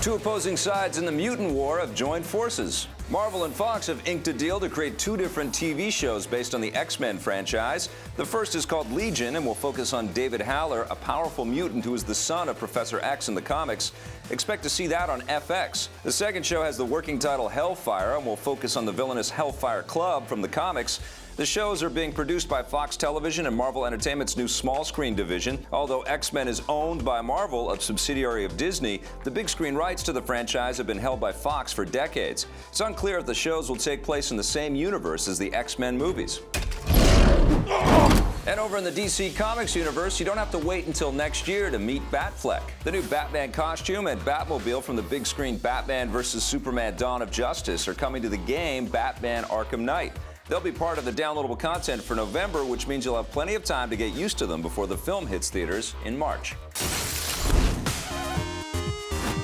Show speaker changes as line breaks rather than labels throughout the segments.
Two opposing sides in the mutant war have joined forces. Marvel and Fox have inked a deal to create two different TV shows based on the X-Men franchise. The first is called Legion and will focus on David Haller, a powerful mutant who is the son of Professor X in the comics. Expect to see that on FX. The second show has the working title Hellfire and will focus on the villainous Hellfire Club from the comics. The shows are being produced by Fox Television and Marvel Entertainment's new small screen division. Although X-Men is owned by Marvel, a subsidiary of Disney, the big screen rights to the franchise have been held by Fox for decades. It's unclear if the shows will take place in the same universe as the X-Men movies. And over in the DC Comics universe, you don't have to wait until next year to meet Batfleck. The new Batman costume and Batmobile from the big screen Batman vs. Superman Dawn of Justice are coming to the game Batman Arkham Knight. They'll be part of the downloadable content for November, which means you'll have plenty of time to get used to them before the film hits theaters in March.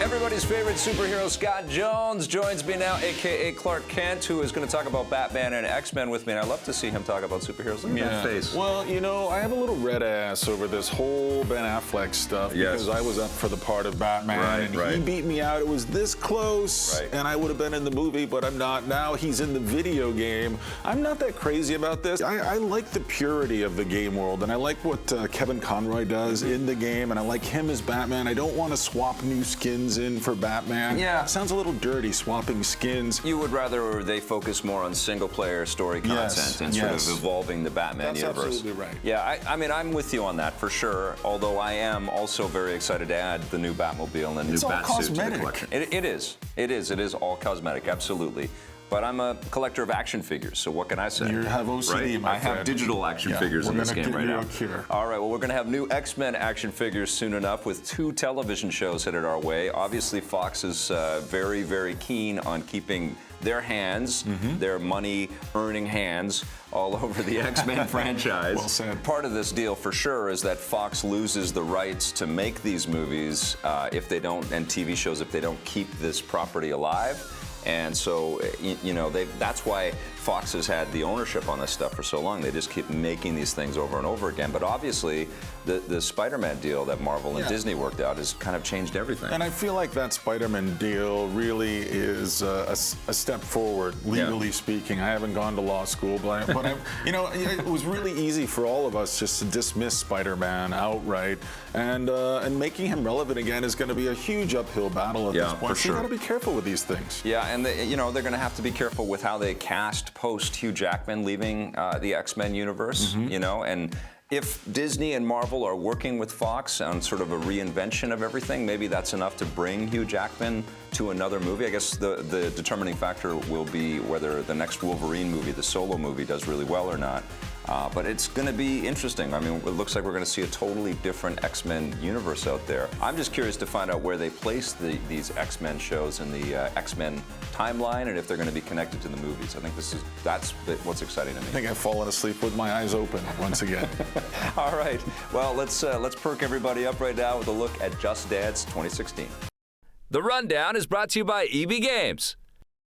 Everybody's favorite superhero, Scott Jones, joins me now, a.k.a. Clark Kent, who is going to talk about Batman and X-Men with me. And I love to see him talk about superheroes. Look at that face.
Well, you know, I have a little red ass over this whole Ben Affleck stuff because I was up for the part of Batman, and he beat me out. It was this close, and I would have been in the movie, but I'm not. Now he's in the video game. I'm not that crazy about this. I like the purity of the game world, and I like what Kevin Conroy does in the game, and I like him as Batman. I don't want to swap new skins in for Batman.
Yeah.
It sounds a little dirty, swapping skins.
You would rather they focus more on single-player story content and sort of evolving the Batman universe.
That's absolutely right.
Yeah, I mean, I'm with you on that for sure, although I am also very excited to add the new Batmobile and new Batsuit to the collection. It is all cosmetic, absolutely. But I'm a collector of action figures, so what can I say?
You have OCD, my friend.
I have digital action figures in this game right now. All right, well, we're going to have new X-Men action figures soon enough with two television shows headed our way. Obviously, Fox is very, very keen on keeping their hands, their money-earning hands, all over the X-Men franchise.
Well said.
Part of this deal, for sure, is that Fox loses the rights to make these movies if they don't, and TV shows, if they don't keep this property alive. And so, you know, that's why Fox has had the ownership on this stuff for so long. They just keep making these things over and over again. But obviously, the Spider-Man deal that Marvel and Disney worked out has kind of changed everything.
And I feel like that Spider-Man deal really is a step forward, legally speaking. I haven't gone to law school, but you know, it was really easy for all of us just to dismiss Spider-Man outright. And making him relevant again is going to be a huge uphill battle at this point.
For sure.
So you got to be careful with these things.
Yeah, and you know, they're going to have to be careful with how they cast post Hugh Jackman leaving the X-Men universe. You know, and if Disney and Marvel are working with Fox on sort of a reinvention of everything, maybe that's enough to bring Hugh Jackman to another movie. I guess the determining factor will be whether the next Wolverine movie, the solo movie, does really well or not. But it's going to be interesting. I mean, it looks like we're going to see a totally different X-Men universe out there. I'm just curious to find out where they place these X-Men shows in the X-Men timeline and if they're going to be connected to the movies. I think that's what's exciting to me.
I think I've fallen asleep with my eyes open once again.
All right. Well, let's perk everybody up right now with a look at Just Dance 2016.
The Rundown is brought to you by EB Games.